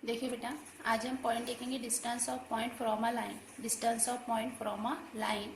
देखिए बेटा, आज हम पॉइंट देखेंगे distance of point from a line. Distance of point from a line,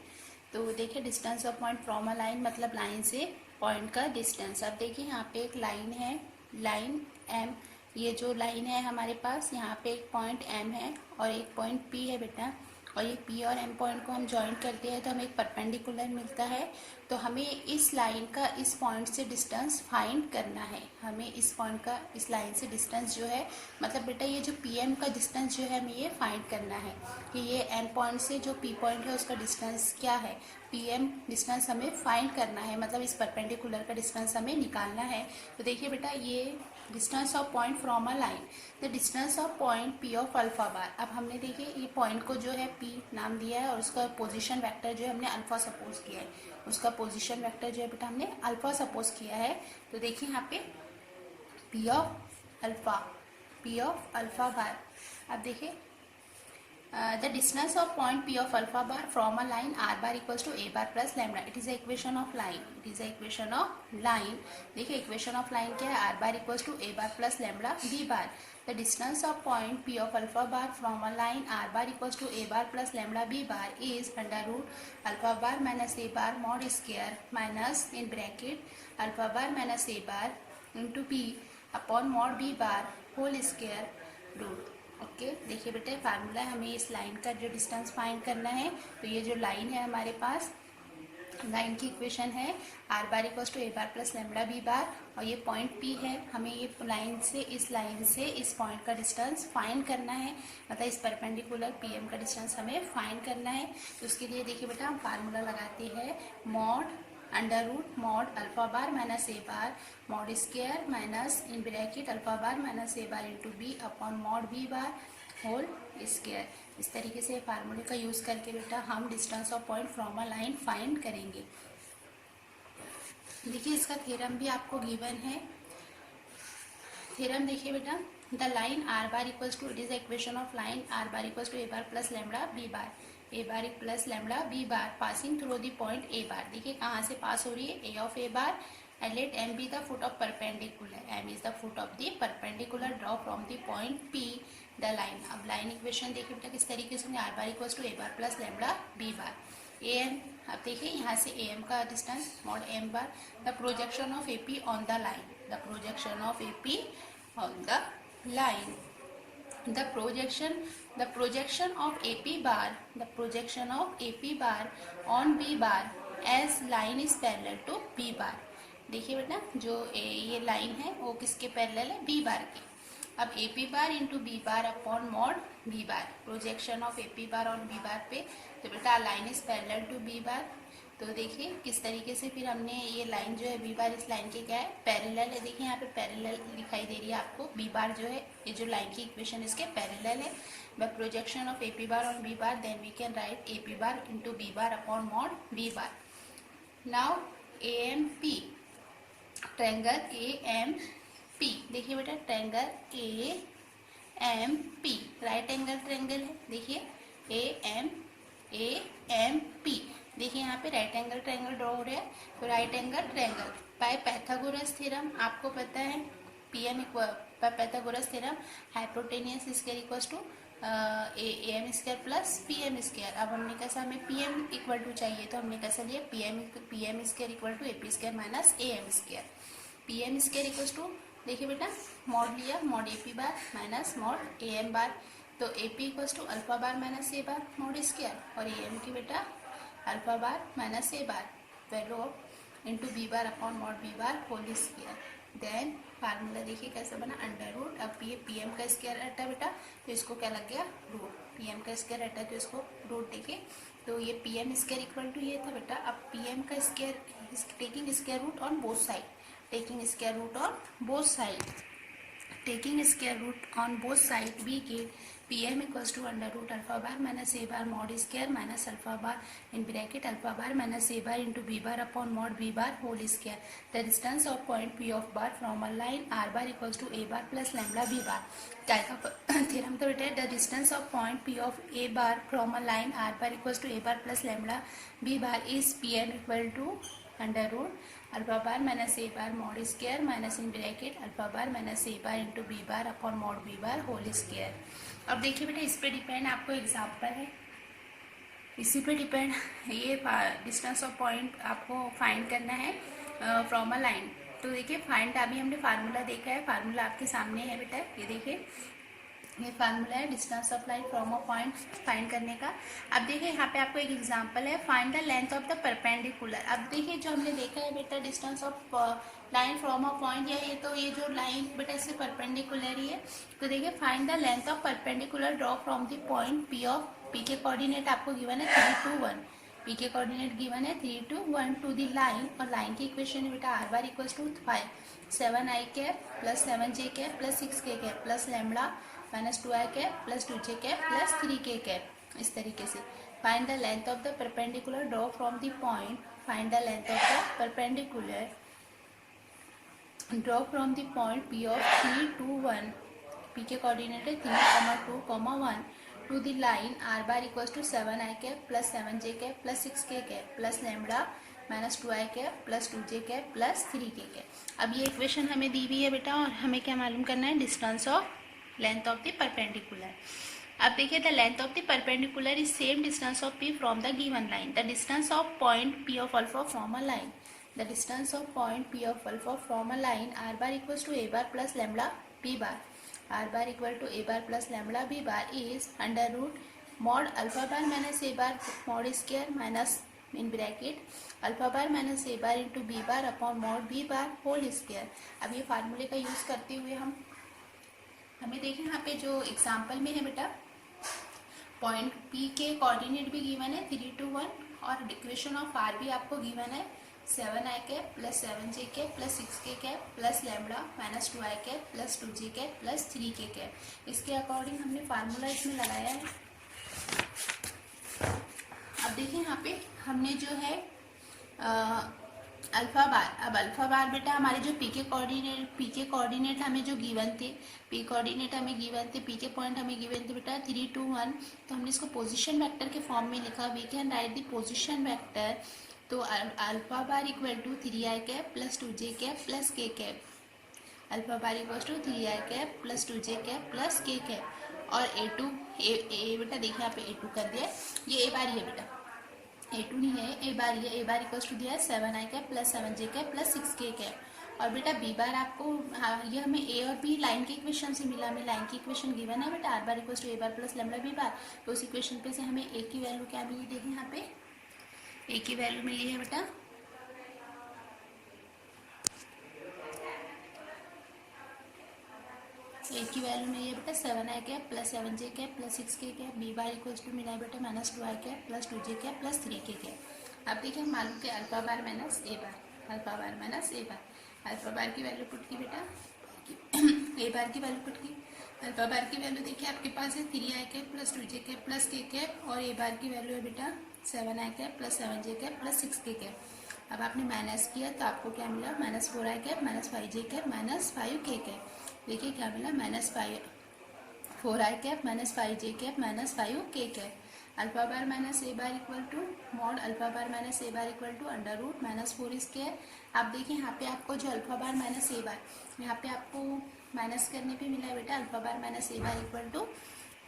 तो देखिए distance of point from a line मतलब लाइन से पॉइंट का डिस्टेंस। अब देखिए यहाँ पे एक लाइन है, लाइन एम। ये जो लाइन है हमारे पास, यहाँ पे एक पॉइंट एम है और एक पॉइंट पी है बेटा। और ये पी और एम पॉइंट को हम जॉइन करते हैं तो हमें एक परपेंडिकुलर मिलता है। तो हमें इस लाइन का इस पॉइंट से डिस्टेंस फाइंड करना है। हमें इस पॉइंट का इस लाइन से डिस्टेंस जो है, मतलब बेटा ये जो पी एम का डिस्टेंस जो है हमें ये फाइंड करना है कि ये एम पॉइंट से जो पी पॉइंट है उसका डिस्टेंस क्या है। पी एम डिस्टेंस हमें फाइंड करना है, मतलब इस परपेंडिकुलर का डिस्टेंस हमें निकालना है। तो देखिए बेटा, ये distance of point from a line, the distance of point P of alpha bar. अब हमने देखिए ये पॉइंट को जो है पी नाम दिया है और उसका पोजीशन वेक्टर जो है हमने अल्फा सपोज किया है। उसका पोजीशन वेक्टर जो है बेटा हमने अल्फा सपोज किया है। तो देखिए यहाँ पे P of alpha, P of alpha bar. अब देखिए the distance of point p of alpha bar from a line r bar equals to a bar plus lambda. It is a equation of line. It is a equation of line. देखिए equation of line क्या है, r bar equals to a bar plus lambda b bar. The distance of point p of alpha bar from a line r bar equals to a bar plus lambda b bar is under root alpha bar minus a bar mod square minus in bracket alpha bar minus a bar into p upon mod b bar whole square root. Okay, देखिए बेटे formula हमें इस line का जो distance find करना है। तो ये जो लाइन है हमारे पास, लाइन की इक्वेशन है r bar equals to A bar plus lambda b bar, और ये पॉइंट पी है। हमें ये लाइन से इस पॉइंट का डिस्टेंस फाइंड करना है, मतलब इस परपेंडिकुलर पी एम का डिस्टेंस हमें फाइंड करना है। तो उसके लिए देखिए बेटा हम फार्मूला लगाते हैं mod under root mod alpha bar minus A bar mod square minus in bracket alpha bar minus A bar into B upon mod B bar whole square. इस तरीके से फार्मूले का यूज करके बेटा हम distance of point from a line find करेंगे। देखिए इसका थ्योरम भी आपको गिवन है। थ्योरम देखिए बेटा, the line are bar equals to, it is equation of line are bar equals to A bar plus lambda b bar, a bar plus lambda b bar passing through the point a bar. देखिए कहाँ से पास हो रही है, a of A bar and let m be the foot of perpendicular. m is the foot of the perpendicular draw from the point p the line. अब line equation देखिए बेटा किस तरीके से, r bar equals to A bar plus lambda b bar A M. अब देखिए यहाँ से ए एम का distance mod M bar, the projection of A P on the line, the projection of A P on the line, the projection of AP bar, the projection of AP bar on B bar as line is parallel to B bar. देखिए बेटा जो ये line है वो किसके parallel है, B बार के। अब AP bar into B bar upon mod B bar, projection of AP bar on B bar पे, तो बेटा line is parallel to B bar. तो देखिए किस तरीके से फिर हमने ये लाइन जो है बी बार इस लाइन के क्या है, पैरेलल है। देखिए यहाँ पे पैरेलल दिखाई दे रही है आपको, बी बार जो है ये जो लाइन की इक्वेशन इसके पैरेलल है। By projection of A P bar on B bar then we can write A P bar into B bar upon mod B bar. Now A M P, triangle A M P, देखिए बेटा triangle A M P right angle triangle है। देखिए ए M P, देखिए यहाँ पे right angle triangle draw हो रहा है। तो right angle triangle by Pythagoras theorem आपको पता है, P M by Pythagoras theorem hypotenuse square equals to A M square plus P M square. अब हमने कैसा, हमें पी एम इक्वल टू चाहिए तो हमने कैसा लिया, P M square equal to A P square minus A M square. P M square equals to, देखिए बेटा मॉड लिया, mod A P bar minus mod A M bar, तो A P equals to alpha bar minus A bar mod square, और A M की बेटा alpha bar minus A bar value of into B bar upon mod B bar whole square. Then formula देखिए कैसे बना, under root. अब ये P M का square रहता है बेटा तो इसको क्या लग गया, रूट। पी एम का स्क्वायर रहता है तो इसको रूट। देखिए तो ये P M square equal to ये था बेटा। अब पी एम का square taking square root on both side, taking square root on both side, taking square root on both side we get P M equals to under root alpha bar minus A bar mod square minus alpha bar in bracket alpha bar minus A bar into B bar upon mod B bar whole square. The distance of point P of bar from a line are bar equals to A bar plus lambda B bar. क्या का theorem तो बेटा, the distance of point P of A bar from a line are bar equals to A bar plus lambda B bar is P M equal to under root alpha bar minus A bar mod square minus in bracket alpha bar minus A bar into B bar upon mod B bar whole square. अब देखिए बेटा इस पे depend आपको example है, इसी पे depend ये डिस्टेंस ऑफ पॉइंट आपको फाइंड करना है फ्रॉम अ लाइन। तो देखिए फाइंड अभी हमने फार्मूला देखा है, फार्मूला आपके सामने है बेटा, ये देखिए ये फार्मूला है distance of line from a point find करने का। अब देखिए यहाँ पे आपको एक एग्जांपल है, find the length of the perpendicular. अब देखिए जो हमने देखा है बेटा distance of line from a point, या ये तो ये जो लाइन बेटा इससे परपेंडिकुलर ही है। तो देखिए find the length of perpendicular draw from the point P of, P के कोऑर्डिनेट आपको गिवन है 3 2 1, पी के कोऑर्डिनेट गिवन है 3 2 1 टू द लाइन, और लाइन की इक्वेशन है बेटा R bar equals to 5 7 I cap plus 7 J cap plus 6 K cap plus lambda minus 2 I cap plus 2 J cap plus 3 K cap. इस तरीके से find the length of the perpendicular draw from the point, find the length of the perpendicular draw from the point P of 3 2 1, P के coordinate है 3 2 1 to the line are bar equals to 7 I cap plus 7 J cap plus 6 K cap plus lambda minus 2 I cap plus 2 J cap plus 3 K cap. अब ये equation हमें दी हुई है बेटा, और हमें क्या मालूम करना है, distance of length of the perpendicular. अब देखिए the length of the perpendicular is same distance of P from the given line, the distance of point P of alpha from a line, the distance of point P of alpha from a line are bar equals to A bar plus lambda B bar, R bar equal to A bar plus lambda B bar is under root mod alpha bar minus A bar mod square minus in bracket alpha bar minus A bar into B bar upon mod B bar whole square. अब ये फार्मूले का use करते हुए हमें देखिए यहाँ पे जो एग्जाम्पल में है बेटा पॉइंट पी के कोऑर्डिनेट भी गिवन है 3 2 1, और इक्वेशन ऑफ आर भी आपको गिवन है 7 I cap plus 7 J cap plus 6 K cap plus lambda minus 2 I cap plus 2 J cap plus 3 K cap. इसके अकॉर्डिंग हमने फार्मूला इसमें लगाया है। अब देखिए यहाँ पे हमने जो है अल्फा बार, अब अल्फा बार बेटा हमारे जो पी के कोऑर्डिनेट हमें जो गिवन थे, पी कोऑर्डिनेट हमें गिवन थे, पी के पॉइंट हमें गिवन थे बेटा 3 2 1, तो हमने इसको पोजीशन वेक्टर के फॉर्म में लिखा, we can write the position vector. तो alpha bar equal to 3 I cap plus 2 J cap plus के cap, alpha bar equal to 3 I cap plus 2 J cap plus के कैप, और a बेटा देखिए यहाँ पे A2 कर दिया, ये ए बार ही है बेटा, A2 नहीं है, ए बार ही है, ए बार इक्वल टू दिया है 7 I cap plus 7 J cap plus 6 K cap. और बेटा बी बार आपको ये हमें ए और बी लाइन की इक्वेशन से मिला, हमें लाइन की इक्वेशन गिवन है बेटा R bar equal to A bar plus lambda B bar, तो उस इक्वेशन पे से हमें ए की वैल्यू क्या मिली, देखिए यहाँ पे ए की वैल्यू मिली है बेटा ए की वैल्यू मिली है बेटा 7 I cap plus 7 J cap plus 6 K cap, B bar equals to मिला है बेटा minus 2 I cap plus 2 J cap plus 3 K cap. अब देखिए हम मालूम के अल्फा बार माइनस ए बार, अल्फा बार माइनस ए बार, अल्फा बार की value put की बेटा ए बार की वैल्यू पुट की, अल्फा बार की वैल्यू देखिए आपके पास है 3 आई कैप प्लस 2 जे कैप प्लस के कैप, और ए बार की वैल्यू है बेटा 7 I cap plus 7 J cap plus 6 K cap. अब आपने माइनस किया तो आपको क्या मिला, minus 4 I cap minus 5 J cap minus 5 K cap. देखिए क्या मिला, minus 4 I cap minus 5 J cap minus 5 K cap. Alpha bar minus A bar equal to mod alpha bar minus A bar equal to under root minus 4 square. आप देखिए यहाँ पे आपको जो alpha bar minus ए बार, यहाँ पे आपको minus करने पे मिला है बेटा alpha bar minus A bar equal to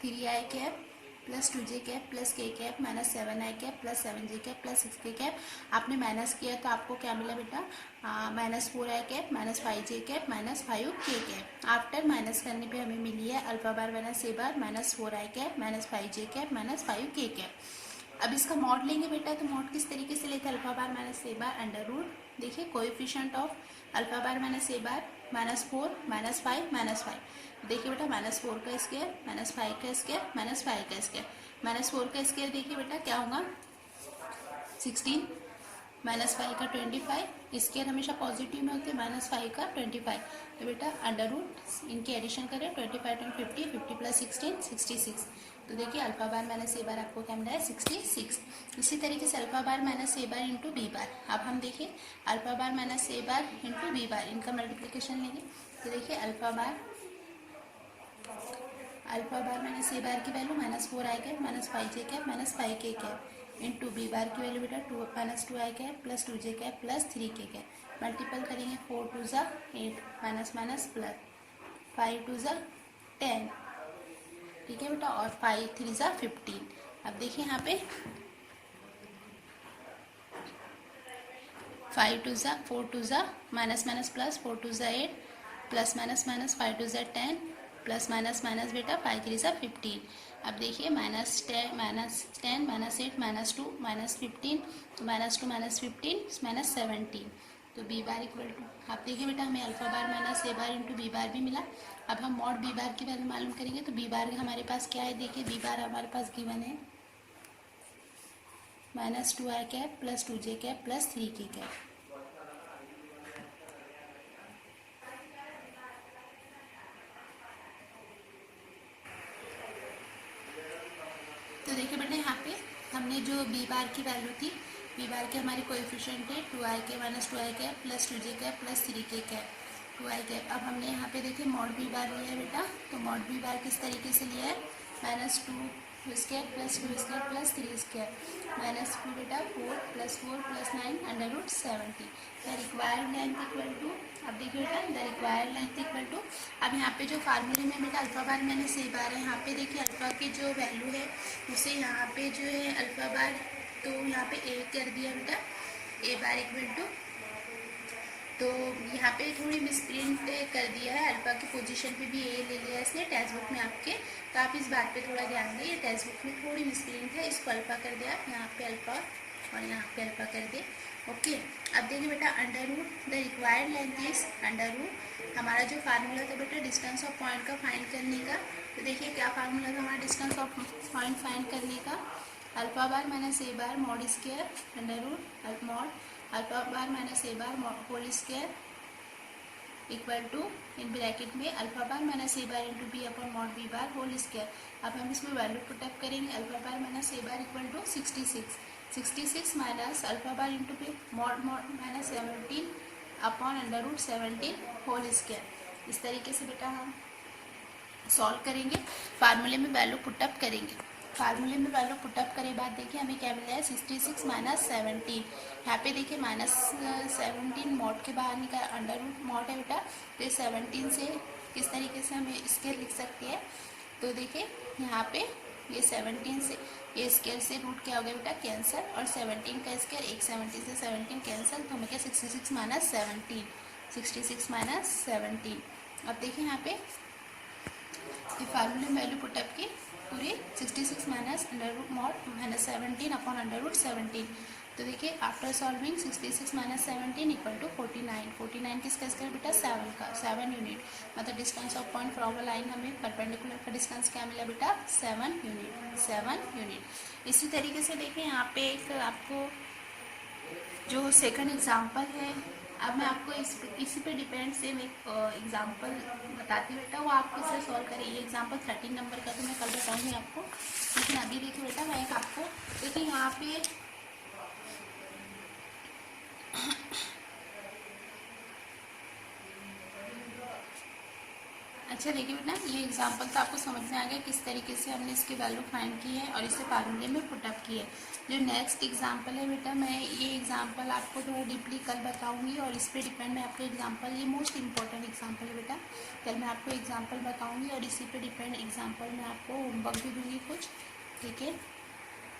3 I cap plus 2 J cap plus के cap minus 7 I cap plus 7 J cap plus 6 K cap. आपने माइनस किया तो आपको क्या मिला बेटा minus 4 I cap minus 5 J cap minus 5 K cap. After minus करने पे हमें मिली है alpha bar minus A bar minus 4 I cap minus 5 J cap minus 5 K cap. अब इसका मॉड लेंगे बेटा, तो मॉड किस तरीके से लेते हैं, अल्फा बार माइनस ए बार अंडर रूट, देखिए coefficient of alpha bar minus A bar minus 4 minus 5 minus 5। देखिए बेटा माइनस 4 का स्क्वायर माइनस 5 का स्क्वायर माइनस 5 का स्क्वायर, माइनस 4 का स्क्वायर देखिए बेटा क्या होगा 16 माइनस 5 का 25, स्क्वायर हमेशा पॉजिटिव में होते हैं, माइनस 5 का 25। तो बेटा अंडर रूट इनकी एडिशन करें 25 × 50, 50 प्लस 16 66। तो देखिए अल्फा बार माइनस ए बार आपको क्या मिला है 66। इसी तरीके से अल्फा बार माइनस ए बार इंटू बी बार, अब हम देखिए अल्फा बार माइनस ए बार इंटू बी बार, इनका मल्टीप्लिकेशन लेंगे तो देखिए अल्फा बार माइनस ए बार की value minus 4 I cap minus 5 J cap minus 5 K cap, into B bar की value बेटा 2 minus 2 I cap plus 2 J cap plus 3 K cap. Multiple करेंगे 4 2 ज़ा 8 minus minus plus 5 2 ज़ा 10, ठीक है बेटा, और 5 3 ज़ा 15। अब देखिए यहाँ पे 5 2 ज़ा 4 2 ज़ा माइनस माइनस प्लस 4 2 ज़ा 8 प्लस माइनस माइनस 5 2 ज़ा 10 प्लस माइनस माइनस बेटा 5 3 ज़ा 15। अब देखिए minus 10 minus 8 minus 2 minus 15 minus 2 minus 15 minus 17। तो बी बार इक्वल टू, आप देखिए बेटा हमें अल्फा बार माइनस ए बार इंटू बी बार भी मिला। अब हम मॉड बी बार की वैल्यू मालूम करेंगे। तो बी बार हमारे पास क्या है, देखिए बी बार हमारे पास गिवन है minus 2 I cap plus 2 J cap plus 3 K cap. तो देखिए बेटा यहाँ पे हमने जो बी बार की वैल्यू थी, बी बार के हमारे कोएफिशिएंट है 2 आई के minus 2 I cap plus 2 J cap plus 3 K cap 2 I cap. अब हमने यहाँ पे देखिए मॉड बी बार लिया है बेटा। तो मॉड बी बार किस तरीके से लिया है, minus 2 square plus 2 square plus 3 square minus 2 बेटा 4 plus 9 under root 70। The required length equal to, अब देखिए बेटा the required length equal to, अब यहाँ पे जो फार्मूले में बेटा अल्फा बार मैंने से बार है, यहाँ पे देखिए अल्फा की जो वैल्यू है उसे यहाँ पे जो है अल्फा बार, तो यहाँ पे ए कर दिया बेटा, ए बार इक्वल टू, तो यहाँ पे थोड़ी मिसप्रिंट कर दिया है, अल्फा की पोजीशन पे भी ए ले लिया है इसने टेक्स्ट बुक में आपके। तो आप इस बात पे थोड़ा ध्यान दें, टेक्स्ट बुक में थोड़ी मिसप्रिंट है, इसको अल्फा कर दिया, यहाँ पे अल्फा और यहाँ पे अल्फा कर दे। ओके, अब देखिए बेटा under root the required length is under root, हमारा जो फार्मूला था बेटा डिस्टेंस ऑफ पॉइंट का फाइंड करने का। तो देखिए क्या फार्मूला था हमारा डिस्टेंस ऑफ पॉइंट फाइंड करने का, alpha bar minus A bar mod square under root mod alpha bar minus A bar whole square equal to in bracket में अल्फा बार माइनस ए bar into B upon mod B bar whole square. अब हम इसमें value put up करेंगे, alpha bar minus A bar equal to 66 minus alpha bar into B mod minus 17 upon under root 17 whole square. इस तरीके से बेटा हम solve करेंगे, फार्मूले में वैल्यू पुटअप करेंगे। फार्मूले में वैल्यू पुटअप करे बाद देखिए हमें क्या मिला है 66 माइनस 17। यहाँ पे देखिए माइनस 17 मॉड के बाहर निकाल अंडर रूट मॉड है बेटा, तो 17 से किस तरीके से हमें स्केयर लिख सकते हैं। तो देखिए यहाँ पे ये 17 से ये स्केयर से रूट क्या हो गया बेटा कैंसर, और 17 का स्केयर 170 से 17 कैंसर, तो हमें क्या 66 माइनस 17 66 माइनस 17। अब देखिए यहाँ पे फार्मूले में वैल्यू पुटअप की पूरी 66 minus under root mod minus 17 upon under root 17। तो देखिए after solving 66 minus 17 equal to 49 किसका स्क्वायर बेटा 7 का 7 यूनिट, मतलब distance of point from a line हमें परपेंडिकुलर का डिस्टेंस क्या मिला बेटा 7 यूनिट। इसी तरीके से देखिए यहाँ पे एक आपको जो सेकंड एग्जाम्पल है, अब मैं आपको इसी पे डिपेंड से मैं एग्जाम्पल बताती बेटा, वो आप कैसे सॉल्व करें। ये एग्जाम्पल 13 नंबर का तो मैं कल बताऊंगी आपको, लेकिन अभी देखिए बेटा मैं एक आपको देखिए यहाँ पे अच्छा देखिए बेटा ये एग्जाम्पल तो आपको समझ में आ गया किस तरीके से हमने इसकी वैल्यू फाइंड की है और इसे फार्मूले में पुटअप की है। जो नेक्स्ट एग्जाम्पल है बेटा मैं ये एग्जाम्पल आपको थोड़ा डीपली कल बताऊंगी, और इस पर डिपेंड मैं आपको एग्जाम्पल, ये मोस्ट इंपॉर्टेंट एग्जाम्पल है बेटा, कल मैं आपको एग्जाम्पल बताऊँगी और इसी पे डिपेंड एग्जाम्पल मैं आपको होमवर्क भी दूँगी कुछ, ठीक है।